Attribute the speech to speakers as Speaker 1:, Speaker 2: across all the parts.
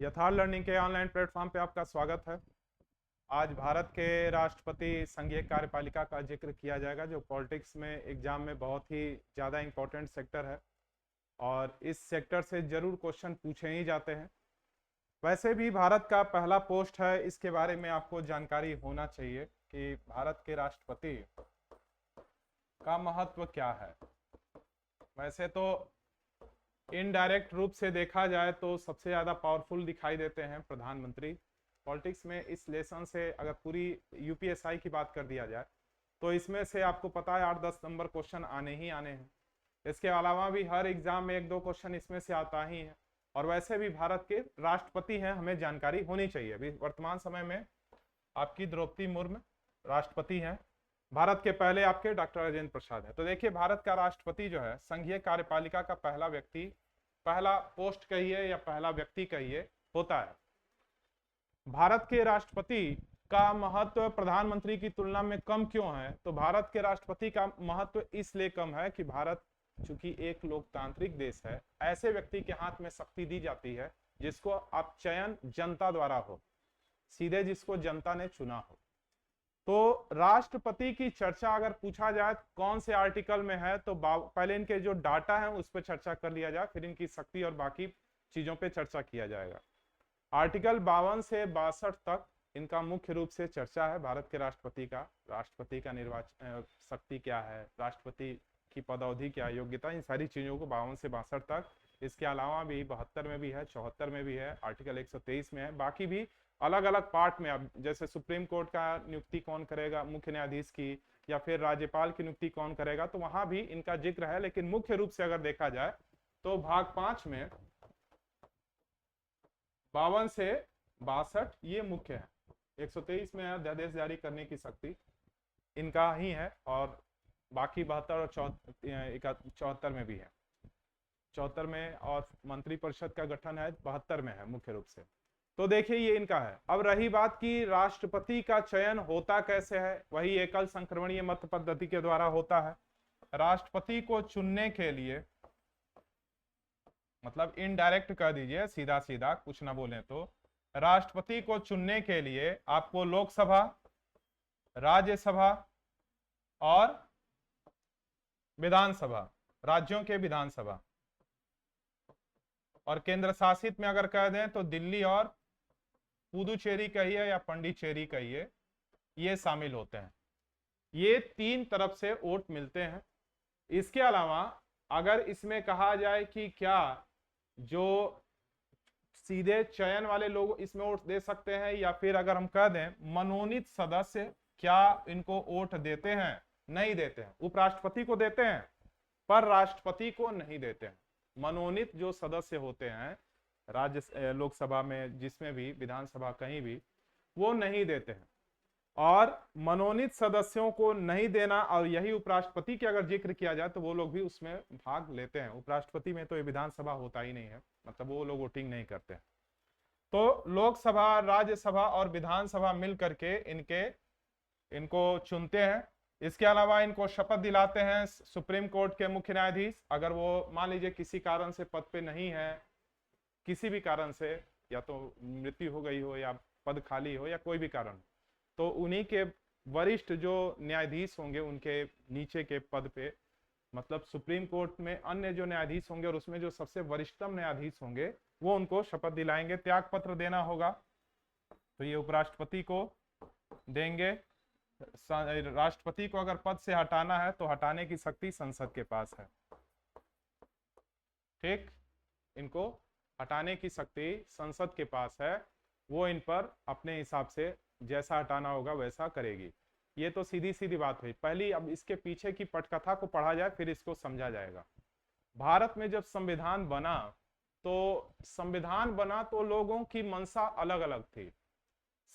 Speaker 1: यथार्थ लर्निंग के online platform पे आपका स्वागत है। आज भारत के राष्ट्रपति संघीय कार्यपालिका का जिक्र किया जाएगा, जो पॉलिटिक्स में एग्जाम में बहुत ही ज़्यादा इंपॉर्टेंट सेक्टर है और इस सेक्टर से जरूर क्वेश्चन पूछे ही जाते हैं। वैसे भी भारत का पहला पोस्ट है, इसके बारे में आपको जानकारी होना चाहिए कि भारत के राष्ट्रपति का महत्व क्या है। वैसे तो इनडायरेक्ट रूप से देखा जाए तो सबसे ज्यादा पावरफुल दिखाई देते हैं प्रधानमंत्री। पॉलिटिक्स में इस लेसन से अगर पूरी यूपीएसआई की बात कर दिया जाए तो इसमें से आपको पता है 8-10 नंबर क्वेश्चन आने ही आने हैं। इसके अलावा भी हर एग्जाम में 1-2 क्वेश्चन इसमें से आता ही है। और वैसे भी भारत के राष्ट्रपति हैं, हमें जानकारी होनी चाहिए। अभी वर्तमान समय में आपकी द्रौपदी मुर्मू राष्ट्रपति हैं। भारत के पहले आपके डॉक्टर राजेंद्र प्रसाद है। तो देखिए, भारत का राष्ट्रपति जो है संघीय कार्यपालिका का पहला व्यक्ति, पहला पोस्ट कहिए या पहला व्यक्ति कहिए, होता है। भारत के राष्ट्रपति का महत्व प्रधानमंत्री की तुलना में कम क्यों है? तो भारत के राष्ट्रपति का महत्व इसलिए कम है कि भारत चूंकि एक लोकतांत्रिक देश है, ऐसे व्यक्ति के हाथ में शक्ति दी जाती है जिसको आप चयन जनता द्वारा हो, सीधे जिसको जनता ने चुना हो। तो राष्ट्रपति की चर्चा अगर पूछा जाए कौन से आर्टिकल में है, तो पहले इनके जो डाटा है उस पर चर्चा कर लिया जाए, फिर इनकी शक्ति और बाकी चीजों पे चर्चा किया जाएगा। आर्टिकल 52 से 62 तक इनका मुख्य रूप से चर्चा है भारत के राष्ट्रपति का निर्वाचन शक्ति क्या है, राष्ट्रपति की पदावधि क्या, योग्यता, इन सारी चीजों को 52 से 62 तक। इसके अलावा भी 72 में भी है, 74 में भी है, आर्टिकल 123 में है, बाकी भी अलग अलग पार्ट में। अब जैसे सुप्रीम कोर्ट का नियुक्ति कौन करेगा, मुख्य न्यायाधीश की, या फिर राज्यपाल की नियुक्ति कौन करेगा, तो वहां भी इनका जिक्र है। लेकिन मुख्य रूप से अगर देखा जाए तो भाग 5 में 52 से 62 ये मुख्य है। 123 में अध्यादेश जारी करने की शक्ति इनका ही है, और बाकी 72 और 74 में भी है। 74 में और मंत्रिपरिषद का गठन है, 72 में है मुख्य रूप से। तो देखिए ये इनका है। अब रही बात की राष्ट्रपति का चयन होता कैसे है, वही एकल संक्रमणीय मत पद्धति के द्वारा होता है। राष्ट्रपति को चुनने के लिए, मतलब इनडायरेक्ट कह दीजिए, सीधा सीधा कुछ ना बोले तो, राष्ट्रपति को चुनने के लिए आपको लोकसभा, राज्यसभा और विधानसभा, राज्यों के विधानसभा, और केंद्र शासित में अगर कह दें तो दिल्ली और पुदुचेरी कहिए या पंडिचेरी कहिए, ये शामिल होते हैं। ये 3 तरफ से वोट मिलते हैं। इसके अलावा अगर इसमें कहा जाए कि क्या जो सीधे चयन वाले लोग इसमें वोट दे सकते हैं, या फिर अगर हम कह दें मनोनीत सदस्य क्या इनको वोट देते हैं, नहीं देते हैं। उपराष्ट्रपति को देते हैं पर राष्ट्रपति को नहीं देते हैं। मनोनीत जो सदस्य होते हैं राज्य लोकसभा में, जिसमें भी, विधानसभा कहीं भी, वो नहीं देते हैं। और मनोनीत सदस्यों को नहीं देना, और यही उपराष्ट्रपति की अगर जिक्र किया जाए तो वो लोग भी उसमें भाग लेते हैं। उपराष्ट्रपति में तो ये विधानसभा होता ही नहीं है, मतलब वो लोग वोटिंग नहीं करते हैं। तो लोकसभा, राज्यसभा और विधानसभा मिल करके इनको चुनते हैं। इसके अलावा इनको शपथ दिलाते हैं सुप्रीम कोर्ट के मुख्य न्यायाधीश। अगर वो मान लीजिए किसी कारण से पद पे नहीं है, किसी भी कारण से, या तो मृत्यु हो गई हो या पद खाली हो या कोई भी कारण, तो उन्हीं के वरिष्ठ जो न्यायाधीश होंगे उनके नीचे के पद पे, मतलब सुप्रीम कोर्ट में अन्य जो न्यायाधीश होंगे और उसमें जो सबसे वरिष्ठतम न्यायाधीश होंगे वो उनको शपथ दिलाएंगे। त्याग पत्र देना होगा, तो ये उपराष्ट्रपति को देंगे। राष्ट्रपति को अगर पद से हटाना है तो हटाने की शक्ति संसद के पास है। ठीक, इनको हटाने की शक्ति संसद के पास है, वो इन पर अपने हिसाब से जैसा हटाना होगा वैसा करेगी। ये तो सीधी सीधी बात हुई पहली। अब इसके पीछे की पटकथा को पढ़ा जाए फिर इसको समझा जाएगा। भारत में जब संविधान बना तो लोगों की मंशा अलग अलग थी।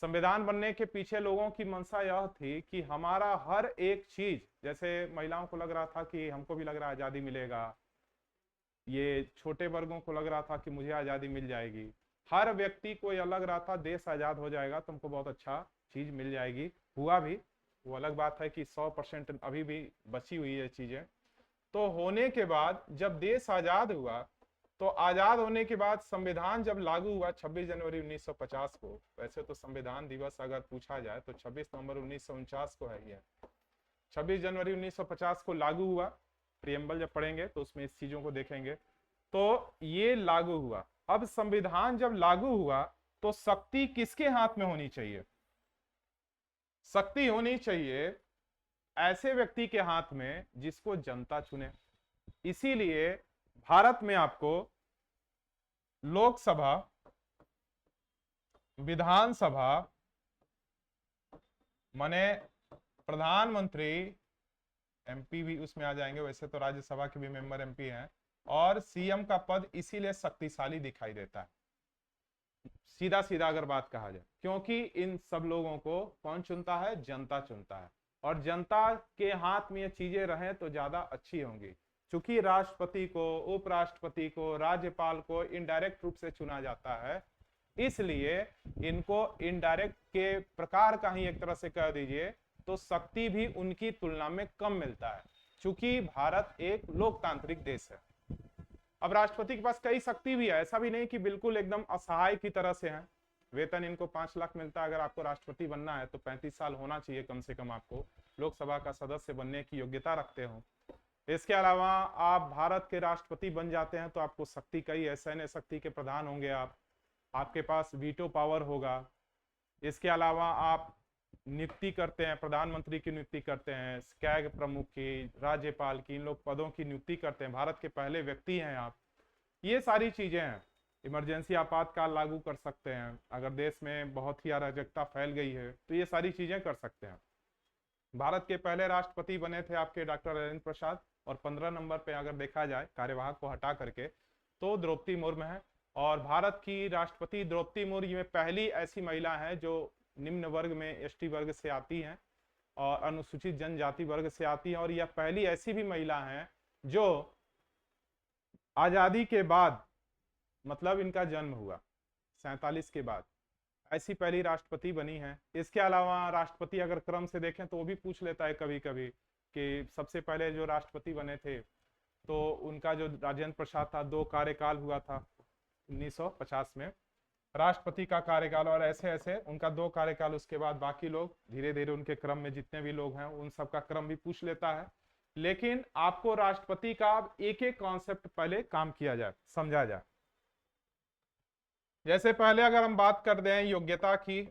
Speaker 1: संविधान बनने के पीछे लोगों की मंशा यह थी कि हमारा हर एक चीज, जैसे महिलाओं को लग रहा था कि हमको भी लग रहा है आजादी मिलेगा, ये छोटे वर्गों को लग रहा था कि मुझे आजादी मिल जाएगी, हर व्यक्ति को यह लग रहा था देश आजाद हो जाएगा, तुमको बहुत अच्छा चीज मिल जाएगी। हुआ भी, वो अलग बात है कि 100% अभी भी बची हुई है चीजें। तो होने के बाद जब देश आजाद हुआ तो आजाद होने के बाद संविधान जब लागू हुआ 26 जनवरी 1950 को, वैसे तो संविधान दिवस अगर पूछा जाए तो 26 नवंबर 1949 को है। ये 26 जनवरी 1950 को लागू हुआ। प्रियम्बल जब पढ़ेंगे तो उसमें इस चीजों को देखेंगे। तो ये लागू हुआ। अब संविधान जब लागू हुआ तो शक्ति किसके हाथ में होनी चाहिए? शक्ति होनी चाहिए ऐसे व्यक्ति के हाथ में जिसको जनता चुने। इसीलिए भारत में आपको लोकसभा, विधानसभा, माने प्रधानमंत्री, एमपी भी उसमें आ जाएंगे, वैसे तो राज्यसभा के भी मेंबर एमपी हैं, और सीएम का पद इसीलिए शक्तिशाली दिखाई देता है, सीधा सीधा अगर बात कहा जाए, क्योंकि इन सब लोगों को कौन चुनता है? जनता चुनता है। और जनता के हाथ में ये चीजें रहें तो ज्यादा अच्छी होंगी। चूंकि राष्ट्रपति को, उपराष्ट्रपति को, राज्यपाल को इनडायरेक्ट रूप से चुना जाता है, इसलिए इनको इनडायरेक्ट के प्रकार का ही एक तरह से कह दीजिए तो शक्ति भी उनकी तुलना में कम मिलता है, चूंकि भारत एक लोकतांत्रिक देश है। अब राष्ट्रपति के पास कई शक्ति भी है, ऐसा भी नहीं कि बिल्कुल एकदम असहाय की तरह से है। वेतन इनको 5 लाख मिलता है। अगर आपको राष्ट्रपति बनना है तो 35 साल होना चाहिए कम से कम, आपको लोकसभा का सदस्य बनने की योग्यता रखते हो। इसके अलावा आप भारत के राष्ट्रपति बन जाते हैं तो आपको शक्ति कई है, सैन्य शक्ति के प्रधान होंगे आप, आपके पास वीटो पावर होगा। इसके अलावा आप नियुक्ति करते हैं, प्रधानमंत्री की नियुक्ति करते हैं, कैग प्रमुख की, राज्यपाल की, इन लोग पदों की नियुक्ति करते हैं, भारत के पहले व्यक्ति हैं आप। ये सारी चीजें हैं। इमरजेंसी आपातकाल लागू कर सकते हैं, अगर देश में बहुत ही अराजकता फैल गई है तो ये सारी चीजें कर सकते हैं। भारत के पहले राष्ट्रपति बने थे आपके डॉक्टर राजेंद्र प्रसाद, और 15 नंबर पे अगर देखा जाए कार्यवाहक को हटा करके तो द्रौपदी मुर्मू है। और भारत की राष्ट्रपति द्रौपदी मुर्मू में पहली ऐसी महिला है जो निम्न वर्ग में एसटी वर्ग से आती हैं और अनुसूचित जनजाति वर्ग से आती है, और यह पहली ऐसी भी महिला है जो आजादी के बाद, मतलब इनका जन्म हुआ 47 के बाद, ऐसी पहली राष्ट्रपति बनी है। इसके अलावा राष्ट्रपति अगर क्रम से देखें तो वो भी पूछ लेता है कभी कभी कि सबसे पहले जो राष्ट्रपति बने थे तो उनका जो राजेंद्र प्रसाद था 2 कार्यकाल हुआ था 1950 में राष्ट्रपति का कार्यकाल, और ऐसे ऐसे उनका 2 कार्यकाल, उसके बाद बाकी लोग धीरे धीरे उनके क्रम में जितने भी लोग हैं उन सब का क्रम भी पूछ लेता है। लेकिन आपको राष्ट्रपति का एक एक कॉन्सेप्ट पहले काम किया जाए, समझा जाए। जैसे पहले अगर हम बात कर दें योग्यता की,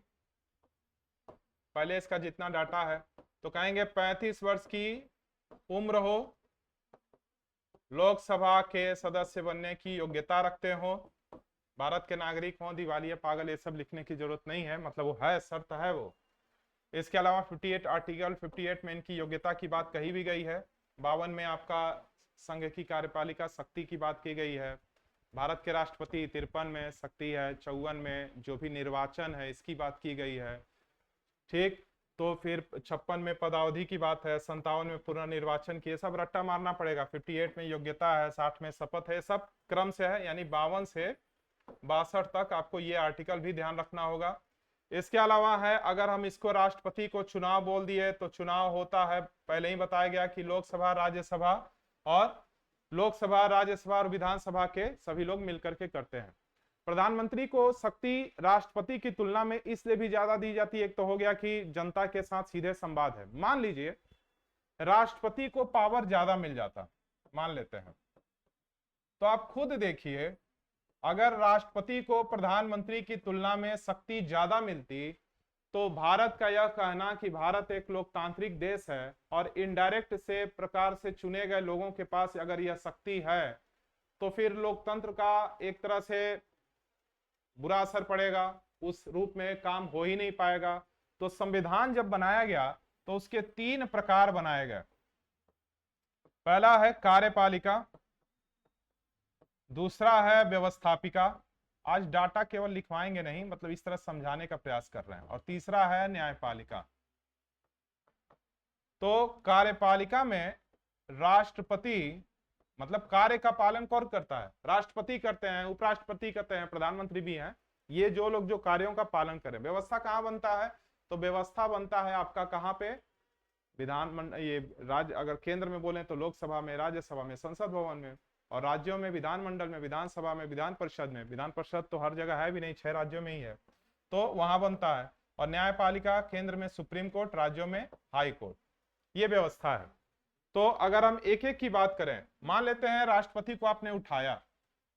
Speaker 1: पहले इसका जितना डाटा है तो कहेंगे 35 वर्ष की उम्र हो, लोकसभा के सदस्य बनने की योग्यता रखते हो, भारत के नागरिक हो, दिवालिया, पागल, ये सब लिखने की जरूरत नहीं है, मतलब वो है, शर्त है वो। इसके अलावा 58 आर्टिकल 58 में इनकी योग्यता की बात कही भी गई है। 52 में आपका संघ की कार्यपालिका शक्ति की बात की गई है। भारत के राष्ट्रपति 53 में शक्ति है, 54 में जो भी निर्वाचन है इसकी बात की गई है, ठीक। तो फिर 56 में पदावधि की बात है, 57 में पुनर्निर्वाचन की, ये सब रट्टा मारना पड़ेगा। 58 में योग्यता है, 60 में शपथ है, सब क्रम से है, यानी 52 से 62 तक आपको ये आर्टिकल भी ध्यान रखना होगा। इसके अलावा है, अगर हम इसको राष्ट्रपति को चुनाव बोल दिए तो चुनाव होता है, पहले ही बताया गया कि लोकसभा, राज्यसभा और विधानसभा के सभी लोग मिलकर के करते हैं। प्रधानमंत्री को शक्ति राष्ट्रपति की तुलना में इसलिए भी ज्यादा दी जाती है, एक तो हो गया कि जनता के साथ सीधे संवाद है। मान लीजिए राष्ट्रपति को पावर ज्यादा मिल जाता, मान लेते हैं, तो आप खुद देखिए, अगर राष्ट्रपति को प्रधानमंत्री की तुलना में शक्ति ज्यादा मिलती तो भारत का यह कहना कि भारत एक लोकतांत्रिक देश है और इनडायरेक्ट से प्रकार से चुने गए लोगों के पास अगर यह शक्ति है तो फिर लोकतंत्र का एक तरह से बुरा असर पड़ेगा, उस रूप में काम हो ही नहीं पाएगा। तो संविधान जब बनाया गया तो उसके 3 प्रकार बनाए गए। पहला है कार्यपालिका, दूसरा है व्यवस्थापिका, आज डाटा केवल लिखवाएंगे नहीं, मतलब इस तरह समझाने का प्रयास कर रहे हैं, और तीसरा है न्यायपालिका। तो कार्यपालिका में राष्ट्रपति, मतलब कार्य का पालन कौन करता है? राष्ट्रपति करते हैं, उपराष्ट्रपति करते हैं, प्रधानमंत्री भी हैं, ये जो लोग जो कार्यों का पालन करें। व्यवस्था कहाँ बनता है? तो व्यवस्था बनता है आपका कहाँ पे? विधान ये राज्य, अगर केंद्र में बोले तो लोकसभा में, राज्यसभा में, संसद भवन में। और राज्यों में विधानमंडल में, विधानसभा में, विधान परिषद तो हर जगह है भी नहीं, 6 राज्यों में ही है, तो वहां बनता है। और न्यायपालिका केंद्र में सुप्रीम कोर्ट, राज्यों में हाई कोर्ट, ये व्यवस्था है। तो अगर हम एक एक की बात करें, मान लेते हैं राष्ट्रपति को आपने उठाया,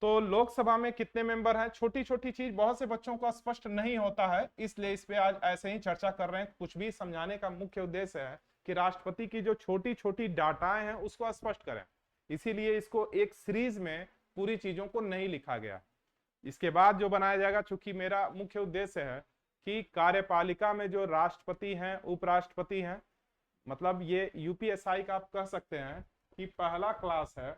Speaker 1: तो लोकसभा में कितने मेंबर हैं? छोटी छोटी चीज बहुत से बच्चों को स्पष्ट नहीं होता है, इसलिए इस पे आज ऐसे ही चर्चा कर रहे हैं। कुछ भी समझाने का मुख्य उद्देश्य है कि राष्ट्रपति की जो छोटी छोटी डाटाएं हैं उसको स्पष्ट करें, इसीलिए इसको एक सीरीज में पूरी चीजों को नहीं लिखा गया। इसके बाद जो बनाया जाएगा, चूंकि मेरा मुख्य उद्देश्य है कि कार्यपालिका में जो राष्ट्रपति हैं, उपराष्ट्रपति हैं, मतलब ये यूपीएसआई का आप कह सकते हैं कि पहला क्लास है,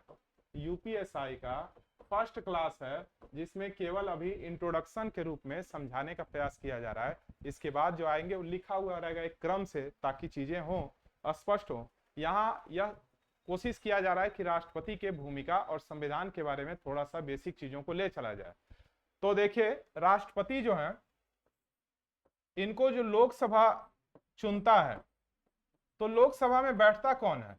Speaker 1: यूपीएसआई का फर्स्ट क्लास है, जिसमें केवल अभी इंट्रोडक्शन के रूप में समझाने का प्रयास किया जा रहा है। इसके बाद जो आएंगे वो लिखा हुआ रहेगा एक क्रम से, ताकि चीजें हों, स्पष्ट हो। यहाँ यह कोशिश किया जा रहा है कि राष्ट्रपति के भूमिका और संविधान के बारे में थोड़ा सा बेसिक चीजों को ले चला जाए। तो देखिए, राष्ट्रपति जो है, इनको जो लोकसभा चुनता है, तो लोकसभा में बैठता कौन है,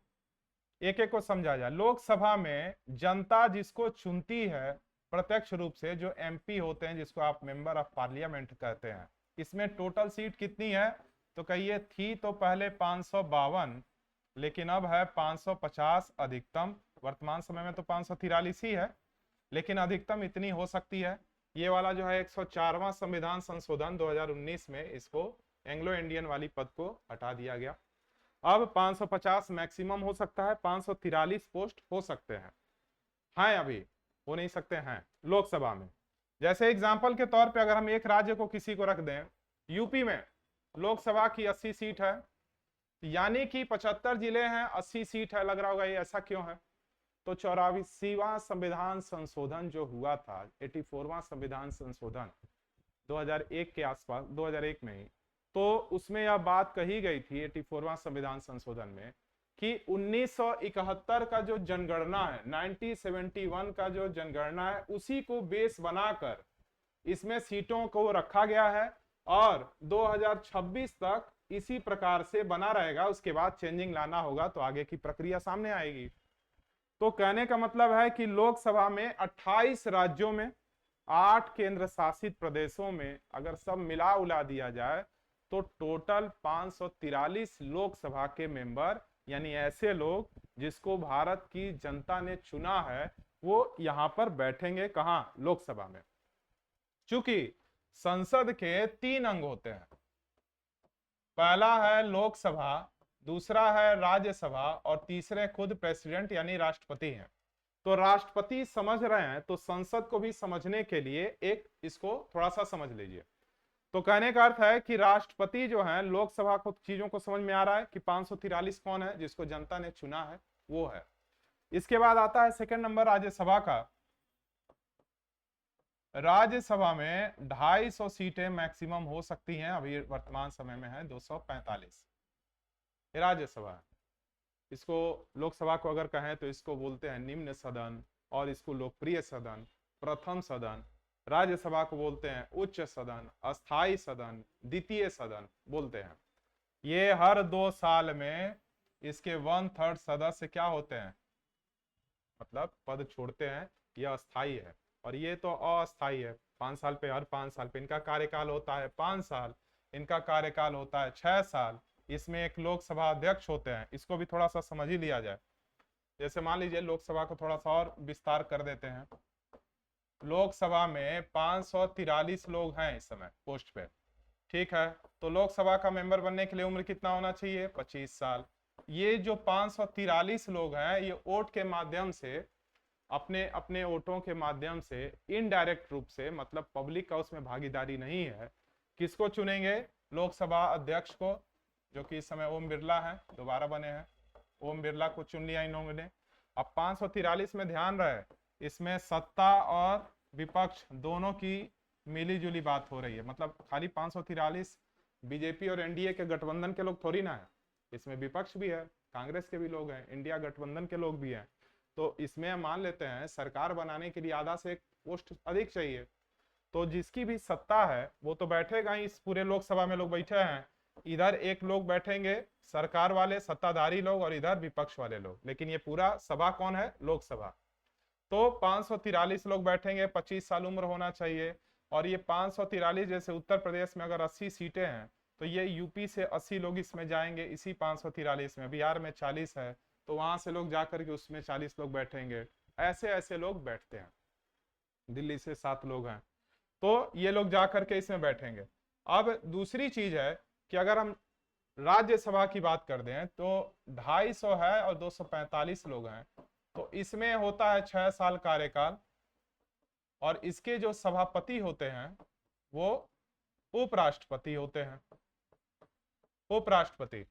Speaker 1: एक एक को समझा जाए। लोकसभा में जनता जिसको चुनती है प्रत्यक्ष रूप से, जो एमपी होते हैं, जिसको आप मेंबर ऑफ पार्लियामेंट कहते हैं, इसमें टोटल सीट कितनी है? तो कहिए, थी तो पहले 552, लेकिन अब है 550 अधिकतम। वर्तमान समय में तो 543 ही है, लेकिन अधिकतम इतनी हो सकती है। ये वाला जो है 104वां संविधान संशोधन 2019 में इसको एंग्लो इंडियन वाली पद को हटा दिया गया। अब 550 मैक्सिमम हो सकता है, 543 पोस्ट हो सकते हैं, अभी हो नहीं सकते हैं लोकसभा में। जैसे एग्जांपल के तौर पे अगर हम एक राज्य को किसी को रख दें, यूपी में लोकसभा की 80 सीट है, यानी कि 75 जिले हैं, 80 सीट है। लग रहा होगा ये ऐसा क्यों है? तो 84वां संविधान संशोधन जो हुआ था, 84वां संविधान संशोधन 2001 के आसपास, 2001 में ही, तो उसमें यह बात कही गई थी 84वां संविधान संशोधन में कि 1971 का जो जनगणना है, 1971 का जो जनगणना है, उसी को बेस बनाकर इसमें सीटों को रखा गया है और 2026 तक इसी प्रकार से बना रहेगा। उसके बाद चेंजिंग लाना होगा तो आगे की प्रक्रिया सामने आएगी। तो कहने का मतलब है कि लोकसभा में 28 राज्यों में, 8 केंद्र शासित प्रदेशों में अगर सब मिला उला दिया जाए तो टोटल 543 लोकसभा के मेंबर, यानी ऐसे लोग जिसको भारत की जनता ने चुना है, वो यहां पर बैठेंगे। कहां? लोकसभा में। चूंकि संसद के 3 अंग होते हैं, पहला है लोकसभा, दूसरा है राज्यसभा और तीसरे खुद प्रेसिडेंट यानी राष्ट्रपति हैं। तो राष्ट्रपति समझ रहे हैं, तो संसद को भी समझने के लिए एक इसको थोड़ा सा समझ लीजिए। तो कहने का अर्थ है कि राष्ट्रपति जो है, लोकसभा को चीजों को समझ में आ रहा है कि 543 कौन है, जिसको जनता ने चुना है वो है। इसके बाद आता है सेकंड नंबर राज्यसभा का। राज्यसभा में 250 सीटें मैक्सिमम हो सकती हैं, अभी वर्तमान समय में है 245 राज्यसभा है। इसको लोकसभा को अगर कहें तो इसको बोलते हैं निम्न सदन, और इसको लोकप्रिय सदन, प्रथम सदन। राज्यसभा को बोलते हैं उच्च सदन, अस्थाई सदन, द्वितीय सदन बोलते हैं। ये हर 2 साल में इसके 1/3 सदस्य क्या होते हैं, मतलब पद छोड़ते हैं। यह अस्थाई है और ये तो अस्थाई है। 5 साल पे, हर 5 साल पे इनका कार्यकाल होता है 5 साल, इनका कार्यकाल होता है 6 साल। इसमें एक लोकसभा अध्यक्ष होते हैं, इसको भी थोड़ा सा समझ ही लिया जाए। जैसे मान लीजिए लोकसभा को थोड़ा सा और विस्तार कर देते हैं। लोकसभा में 543 लोग हैं इस समय पोस्ट पे, ठीक है। तो लोकसभा का मेंबर बनने के लिए उम्र कितना होना चाहिए? 25 साल। ये जो 543 लोग हैं, ये वोट के माध्यम से, अपने अपने वोटों के माध्यम से, इनडायरेक्ट रूप से, मतलब पब्लिक का उसमें भागीदारी नहीं है, किसको चुनेंगे? लोकसभा अध्यक्ष को, जो कि इस समय ओम बिरला है, दोबारा बने हैं। ओम बिरला को चुन लिया इन लोगों ने। अब 543 में ध्यान रहे, इसमें सत्ता और विपक्ष दोनों की मिली जुली बात हो रही है। मतलब खाली 543 बीजेपी और एनडीए के गठबंधन के लोग थोड़ी ना है, इसमें विपक्ष भी है, कांग्रेस के भी लोग हैं, इंडिया गठबंधन के लोग भी हैं। तो इसमें मान लेते हैं सरकार बनाने के लिए आधा से 1 पोस्ट अधिक चाहिए। तो जिसकी भी सत्ता है वो तो बैठेगा ही। इस पूरे लोकसभा में लोग बैठे हैं, इधर एक लोग बैठेंगे सरकार वाले, सत्ताधारी लोग, और इधर विपक्ष वाले लोग। लेकिन ये पूरा सभा कौन है? लोकसभा। तो 543 लोग बैठेंगे, 25 साल उम्र होना चाहिए। और ये 543, जैसे उत्तर प्रदेश में अगर 80 सीटें हैं तो ये यूपी से 80 लोग इसमें जाएंगे इसी 543 में। बिहार में 40 है तो वहां से लोग जाकर के उसमें 40 लोग बैठेंगे। ऐसे ऐसे लोग बैठते हैं। दिल्ली से 7 लोग हैं तो ये लोग जाकर के इसमें बैठेंगे। अब दूसरी चीज है कि अगर हम राज्यसभा की बात करते हैं तो 250 है और 245 लोग हैं, तो इसमें होता है 6 साल कार्यकाल। और इसके जो सभापति होते हैं वो उपराष्ट्रपति होते हैं। उपराष्ट्रपति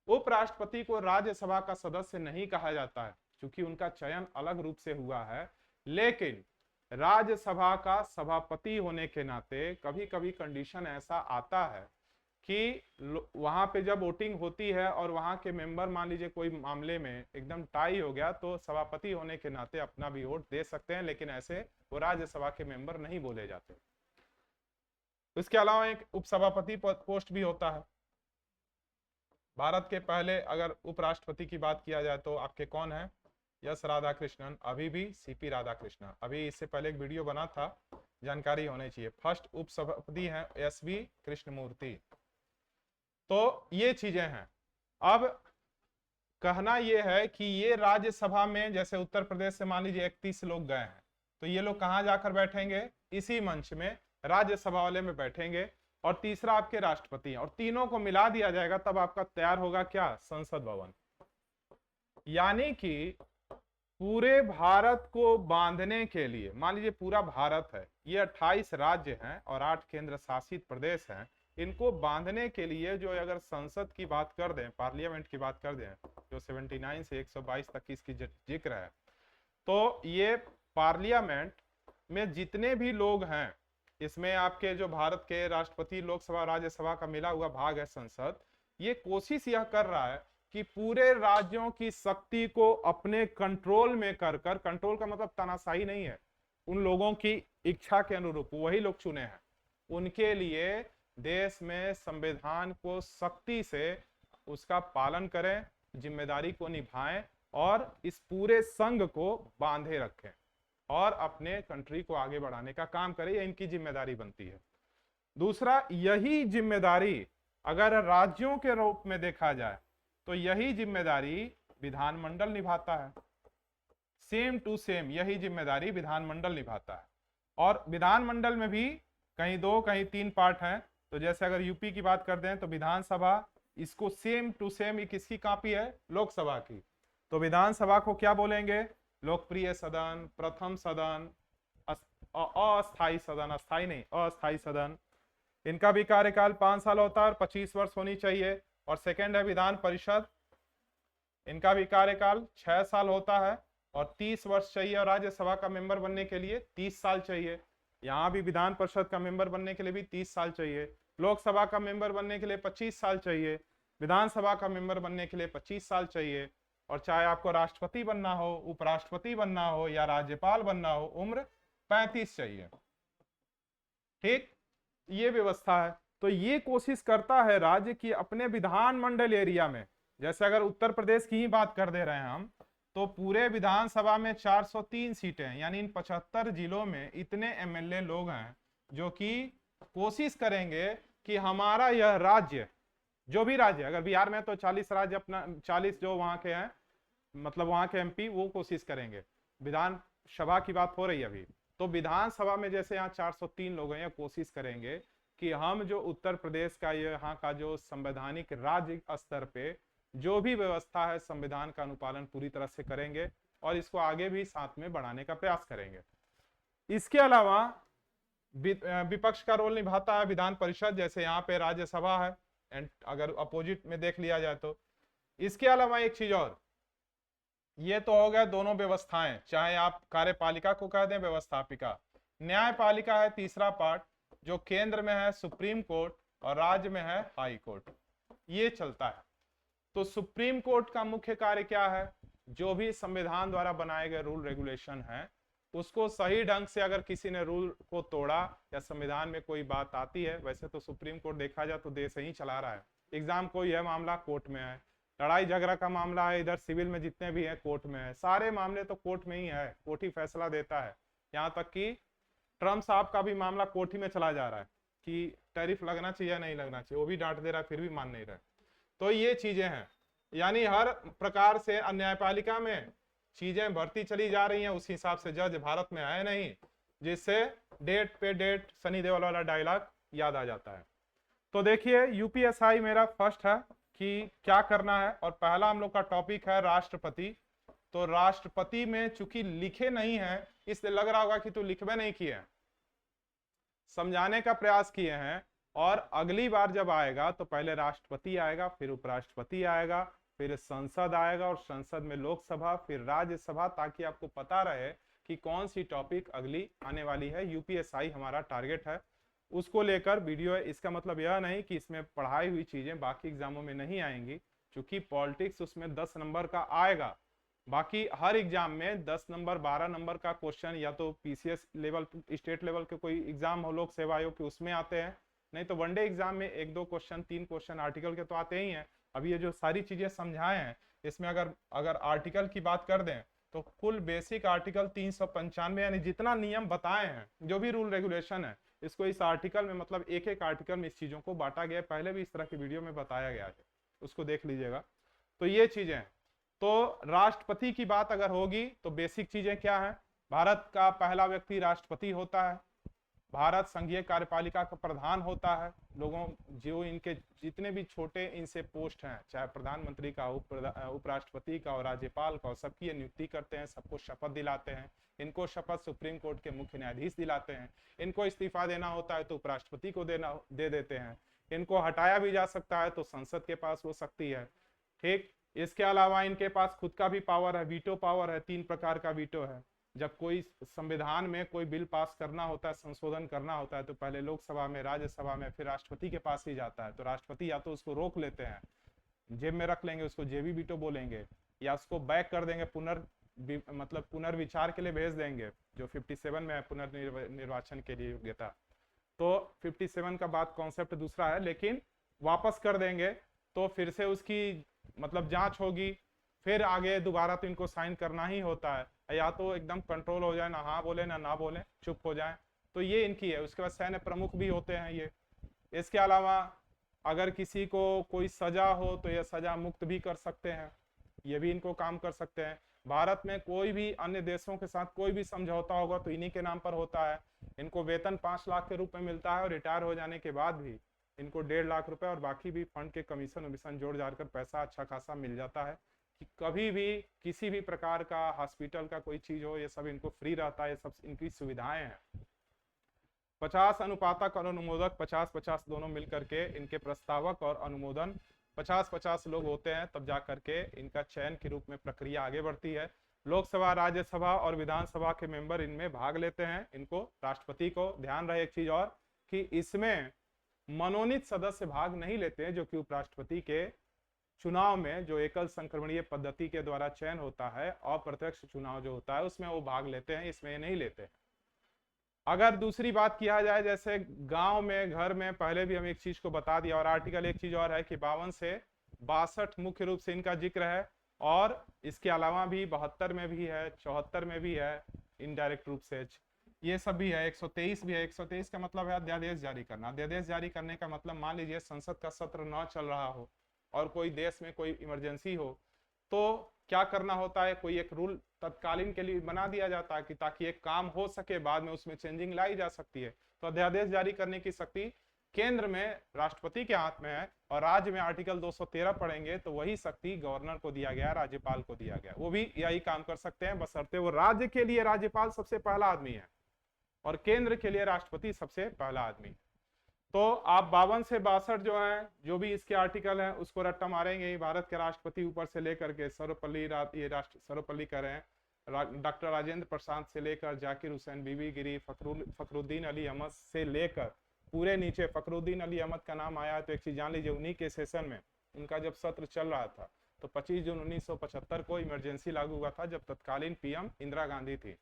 Speaker 1: उपराष्ट्रपति को राज्यसभा का सदस्य नहीं कहा जाता है क्योंकि उनका चयन अलग रूप से हुआ है, लेकिन राज्यसभा का सभापति होने के नाते कभी कभी कंडीशन ऐसा आता है कि वहां पे जब वोटिंग होती है और वहां के मेंबर मान लीजिए कोई मामले में एकदम टाई हो गया तो सभापति होने के नाते अपना भी वोट दे सकते हैं, लेकिन ऐसे वो राज्यसभा के मेंबर नहीं बोले जाते। इसके अलावा एक उपसभापति पोस्ट भी होता है। भारत के पहले अगर उपराष्ट्रपति की बात किया जाए तो आपके कौन है? यस राधाकृष्णन, अभी भी सीपी राधाकृष्णन। अभी इससे पहले एक वीडियो बना था, जानकारी होनी चाहिए। फर्स्ट उपसभापति हैं एसवी कृष्णमूर्ति। तो ये चीजें हैं। अब कहना यह है कि ये राज्यसभा में जैसे उत्तर प्रदेश से मान लीजिए 31 लोग गए हैं तो ये लोग कहां जाकर बैठेंगे? इसी मंच में, राज्यसभा वाले में बैठेंगे। और तीसरा आपके राष्ट्रपति, और तीनों को मिला दिया जाएगा तब आपका तैयार होगा क्या? संसद भवन। यानी कि पूरे भारत को बांधने के लिए, मान लीजिए पूरा भारत है, ये 28 राज्य हैं और 8 केंद्र शासित प्रदेश हैं, इनको बांधने के लिए जो अगर संसद की बात कर दें, पार्लियामेंट की बात कर दें, जो 79 से 122 तक की इसकी जिक्र है, तो ये पार्लियामेंट में जितने भी लोग हैं, इसमें आपके जो भारत के राष्ट्रपति, लोकसभा, राज्यसभा का मिला हुआ भाग है संसद, ये कोशिश यह कर रहा है कि पूरे राज्यों की शक्ति को अपने कंट्रोल में कर कर, कंट्रोल का मतलब तानाशाही नहीं है, उन लोगों की इच्छा के अनुरूप वही लोग चुने हैं, उनके लिए देश में संविधान को सख्ती से उसका पालन करें, जिम्मेदारी को निभाएं और इस पूरे संघ को बांधे रखें और अपने कंट्री को आगे बढ़ाने का काम करें। ये इनकी जिम्मेदारी बनती है। दूसरा, यही जिम्मेदारी अगर राज्यों के रूप में देखा जाए तो यही जिम्मेदारी विधानमंडल निभाता है। सेम टू सेम यही जिम्मेदारी विधानमंडल निभाता है। और विधानमंडल में भी कहीं 2 कहीं 3 पार्ट हैं। तो जैसे अगर यूपी की बात करते हैं तो विधानसभा, इसको सेम टू सेम ये किसकी कॉपी है? लोकसभा की। तो विधानसभा को क्या बोलेंगे? लोकप्रिय सदन, प्रथम सदन, अस्थाई सदन, अस्थाई नहीं अस्थाई सदन। इनका भी कार्यकाल 5 साल होता है और 25 वर्ष होनी चाहिए। और सेकंड है विधान परिषद, इनका भी कार्यकाल 6 साल होता है और 30 वर्ष चाहिए। और राज्यसभा का मेंबर बनने के लिए 30 साल चाहिए। यहाँ भी विधान परिषद का मेंबर बनने के लिए भी 30 साल चाहिए। लोकसभा का मेंबर बनने के लिए 25 साल चाहिए। विधानसभा का मेंबर बनने के लिए 25 साल चाहिए। और चाहे आपको राष्ट्रपति बनना हो, उपराष्ट्रपति बनना हो या राज्यपाल बनना हो, उम्र 35 चाहिए। ठीक, ये व्यवस्था है। तो ये कोशिश करता है राज्य की अपने विधानमंडल एरिया में, जैसे अगर उत्तर प्रदेश की ही बात कर दे रहे हैं हम, तो पूरे विधानसभा में 403 सीटें हैं, यानी इन 75 जिलों में इतने एमएलए लोग हैं जो कि कोशिश करेंगे कि हमारा यह राज्य, जो भी राज्य, अगर बिहार में तो 40 राज्य अपना 40 जो वहां के हैं, मतलब वहां के एमपी, वो कोशिश करेंगे। विधानसभा की बात हो रही है अभी, तो विधानसभा में जैसे यहाँ 403 लोग हैं, कोशिश करेंगे कि हम जो उत्तर प्रदेश का, यहाँ का जो संवैधानिक राज्य स्तर पे जो भी व्यवस्था है, संविधान का अनुपालन पूरी तरह से करेंगे और इसको आगे भी साथ में बढ़ाने का प्रयास करेंगे। इसके अलावा विपक्ष का रोल निभाता है विधान परिषद, जैसे यहाँ पे राज्यसभा है, एंड अगर अपोजिट में देख लिया जाए तो। इसके अलावा एक चीज और, ये तो हो गया दोनों व्यवस्थाएं, चाहे आप कार्यपालिका को कह दें, व्यवस्थापिका। न्यायपालिका है तीसरा पार्ट, जो केंद्र में है सुप्रीम कोर्ट और राज्य में है हाई कोर्ट। ये चलता है। तो सुप्रीम कोर्ट का मुख्य कार्य क्या है? जो भी संविधान द्वारा बनाए गए रूल रेगुलेशन है, उसको सही ढंग से अगर किसी ने रूल को तोड़ा या संविधान में कोई बात आती है, वैसे तो सुप्रीम कोर्ट देखा जाए तो देश ही चला रहा है, एग्जाम कोई है, मामला कोर्ट में है, लड़ाई झगड़ा का मामला है, इधर सिविल में जितने भी हैं कोर्ट में है, सारे मामले तो कोर्ट में ही है, कोर्ट ही फैसला देता है। यहाँ तक कि ट्रम्प साहब का भी मामला कोर्ट ही में चला जा रहा है कि टैरिफ लगना चाहिए या नहीं लगना चाहिए, वो भी डांट दे रहा है, फिर भी मान नहीं रहे। तो ये चीजें हैं, यानी हर प्रकार से न्यायपालिका में चीजें बढ़ती चली जा रही हैं, उस हिसाब से जज भारत में आए नहीं, जिससे डेट पे डेट सनी देओल वाला डायलॉग याद आ जाता है। तो देखिए यूपीएसआई मेरा फर्स्ट है कि क्या करना है, और पहला हम लोग का टॉपिक है राष्ट्रपति। तो राष्ट्रपति में चूंकि लिखे नहीं है, इसलिए लग रहा होगा कि तू लिखवे नहीं किए, समझाने का प्रयास किए हैं। और अगली बार जब आएगा तो पहले राष्ट्रपति आएगा, फिर उपराष्ट्रपति आएगा, फिर संसद आएगा, और संसद में लोकसभा, फिर राज्यसभा, ताकि आपको पता रहे कि कौन सी टॉपिक अगली आने वाली है। यूपीएसआई हमारा टारगेट है, उसको लेकर वीडियो है। इसका मतलब यह नहीं कि इसमें पढ़ाई हुई चीजें बाकी एग्जामों में नहीं आएंगी, क्योंकि पॉलिटिक्स उसमें 10 नंबर का आएगा। बाकी हर एग्जाम में 10 नंबर 12 नंबर का क्वेश्चन या तो पीसीएस लेवल, स्टेट लेवल के कोई एग्जाम हो, लोक सेवा आयोग के, उसमें आते हैं, नहीं तो वनडे एग्जाम में 1-2 क्वेश्चन 3 क्वेश्चन आर्टिकल के तो आते ही हैं। अब ये जो सारी चीजें समझाए हैं, इसमें अगर आर्टिकल की बात कर दें तो कुल बेसिक आर्टिकल 395, यानी जितना नियम बताए हैं, जो भी रूल रेगुलेशन है, इसको इस आर्टिकल में, मतलब एक एक आर्टिकल में इस चीजों को बांटा गया है। पहले भी इस तरह की वीडियो में बताया गया है, उसको देख लीजिएगा। तो ये चीजें हैं। तो राष्ट्रपति की बात अगर होगी तो बेसिक चीजें क्या है, भारत का पहला व्यक्ति राष्ट्रपति होता है, भारत संघीय कार्यपालिका का प्रधान होता है। लोगों जो इनके जितने भी छोटे इनसे पोस्ट हैं, चाहे प्रधानमंत्री का, उपराष्ट्रपति का और राज्यपाल का, सबकी ये नियुक्ति करते हैं, सबको शपथ दिलाते हैं। इनको शपथ सुप्रीम कोर्ट के मुख्य न्यायाधीश दिलाते हैं। इनको इस्तीफा देना होता है तो उपराष्ट्रपति को दे देते हैं। इनको हटाया भी जा सकता है तो संसद के पास हो सकती है। ठीक, इसके अलावा इनके पास खुद का भी पावर है, वीटो पावर है। 3 प्रकार का वीटो है। जब कोई संविधान में कोई बिल पास करना होता है, संशोधन करना होता है, तो पहले लोकसभा में, राज्यसभा में, फिर राष्ट्रपति के पास ही जाता है। तो राष्ट्रपति या तो उसको रोक लेते हैं, जेब में रख लेंगे, उसको जेबी वीटो बोलेंगे, या उसको बैक कर देंगे, मतलब पुनर्विचार के लिए भेज देंगे, जो 57 में है पुनर्निर्वाचन के लिए योग्यता। तो 57 का बात कॉन्सेप्ट दूसरा है, लेकिन वापस कर देंगे तो फिर से उसकी मतलब जांच होगी, फिर आगे दोबारा तो इनको साइन करना ही होता है, या तो एकदम कंट्रोल हो जाए, ना हाँ बोले ना बोले, चुप हो जाए। तो ये इनकी है। उसके बाद सैन्य प्रमुख भी होते हैं ये। इसके अलावा अगर किसी को कोई सजा हो तो ये सजा मुक्त भी कर सकते हैं, ये भी इनको काम कर सकते हैं। भारत में कोई भी अन्य देशों के साथ कोई भी समझौता होगा तो इन्हीं के नाम पर होता है। इनको वेतन 5 लाख के रूप में मिलता है, और रिटायर हो जाने के बाद भी इनको 1.5 लाख रुपए और बाकी भी फंड के कमीशन वमीशन जोड़ जाकर पैसा अच्छा खासा मिल जाता है, कि कभी भी किसी भी प्रकार का हॉस्पिटल का कोई चीज हो, ये सब इनको फ्री रहता है। ये सब इनकी सुविधाएं हैं। 50 अनुपातक और अनुमोदक 50-50 दोनों मिलकर के इनके प्रस्तावक और अनुमोदन 50-50 लोग होते हैं, तब जा करके इनका चयन के रूप में प्रक्रिया आगे बढ़ती है। लोकसभा, राज्यसभा और विधानसभा के मेंबर इनमें भाग लेते हैं। इनको राष्ट्रपति को ध्यान रहे एक चीज और, कि इसमें मनोनीत सदस्य भाग नहीं लेते हैं, जो कि उपराष्ट्रपति के चुनाव में जो एकल संक्रमणीय पद्धति के द्वारा चयन होता है, अप्रत्यक्ष चुनाव जो होता है, उसमें वो भाग लेते हैं, इसमें नहीं लेते। अगर दूसरी बात किया जाए, जैसे गांव में, घर में, पहले भी हम एक चीज को बता दिया, और आर्टिकल एक चीज और है कि 52 से 62 मुख्य रूप से इनका जिक्र है, और इसके अलावा भी 72 में भी है, 74 में भी है, इनडायरेक्ट रूप से ये सब भी है, 123 भी है। 123 का मतलब है अध्यादेश जारी करना। अध्यादेश जारी करने का मतलब, मान लीजिए संसद का सत्र न चल रहा हो और कोई देश में कोई इमरजेंसी हो, तो क्या करना होता है, कोई एक रूल तत्कालीन के लिए बना दिया जाता है कि ताकि एक काम हो सके, बाद में उसमें चेंजिंग लाई जा सकती है। तो अध्यादेश जारी करने की शक्ति केंद्र में राष्ट्रपति के हाथ में है, और राज्य में आर्टिकल 213 पढ़ेंगे तो वही शक्ति गवर्नर को दिया गया, राज्यपाल को दिया गया। वो भी यही काम कर सकते हैं, बशर्ते वो राज्य के लिए राज्यपाल सबसे पहला आदमी है और केंद्र के लिए राष्ट्रपति सबसे पहला आदमी। तो आप 52 से 62 जो है, जो भी इसके आर्टिकल हैं, उसको रट्टा मारेंगे। भारत के राष्ट्रपति ऊपर से लेकर के सर्वपल्ली कह रहे हैं, डॉक्टर राजेंद्र प्रसाद से लेकर जाकिर हुसैन, बीबी गिरी, फखरुद्दीन अली अहमद से लेकर पूरे नीचे। फखरुद्दीन अली अहमद का नाम आया है तो एक चीज जान लीजिए, उन्हीं के सेशन में उनका जब सत्र चल रहा था तो 25 जून 1975 को इमरजेंसी लागू हुआ था, जब तत्कालीन पीएम इंदिरा गांधी थी।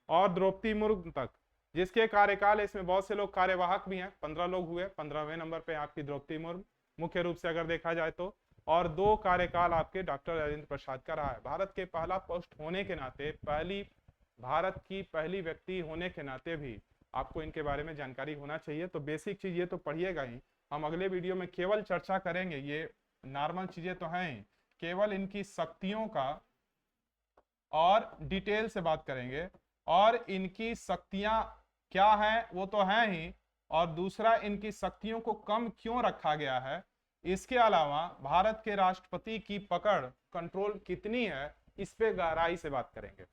Speaker 1: और द्रौपदी मुर्मू तक, जिसके कार्यकाल, इसमें बहुत से लोग कार्यवाहक भी हैं, 15 लोग हुए। 15वें नंबर पे आपकी द्रौपदी मुर्मू। मुख्य रूप से अगर देखा जाए तो और 2 कार्यकाल आपके डॉक्टर राजेंद्र प्रसाद का रहा है। भारत के पहला पोस्ट होने के नाते, भारत की पहली व्यक्ति होने के नाते भी आपको इनके बारे में जानकारी होना चाहिए। तो बेसिक चीज ये तो पढ़िएगा ही, हम अगले वीडियो में केवल चर्चा करेंगे, ये नॉर्मल चीजें तो हैं ही, केवल इनकी शक्तियों का और डिटेल से बात करेंगे, और इनकी शक्तियां क्या हैं वो तो हैं ही, और दूसरा इनकी शक्तियों को कम क्यों रखा गया है, इसके अलावा भारत के राष्ट्रपति की पकड़, कंट्रोल कितनी है, इस पे गहराई से बात करेंगे।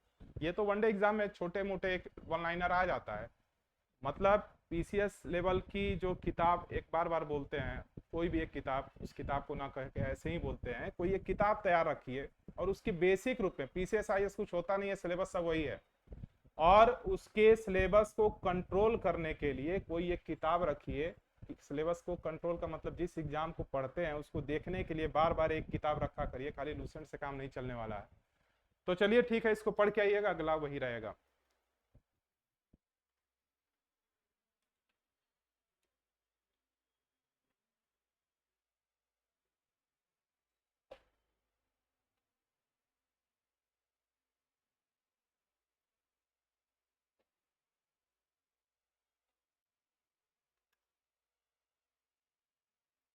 Speaker 1: ये तो वनडे एग्जाम में छोटे मोटे एक वन लाइनर आ जाता है, मतलब पीसीएस लेवल की जो किताब, एक बार बोलते हैं कोई भी एक किताब, उस किताब को ना कह के ऐसे ही बोलते हैं, कोई एक किताब तैयार रखिए और उसकी बेसिक रूप में, पीसीएस आईएएस कुछ होता नहीं है, सिलेबस सब वही है, और उसके सिलेबस को कंट्रोल करने के लिए कोई एक किताब रखिए। सिलेबस को कंट्रोल का मतलब जिस एग्जाम को पढ़ते हैं उसको देखने के लिए बार बार एक किताब रखा करिए, खाली लूसेंट से काम नहीं चलने वाला है। तो चलिए ठीक है, इसको पढ़ के आइएगा, अगला वही रहेगा।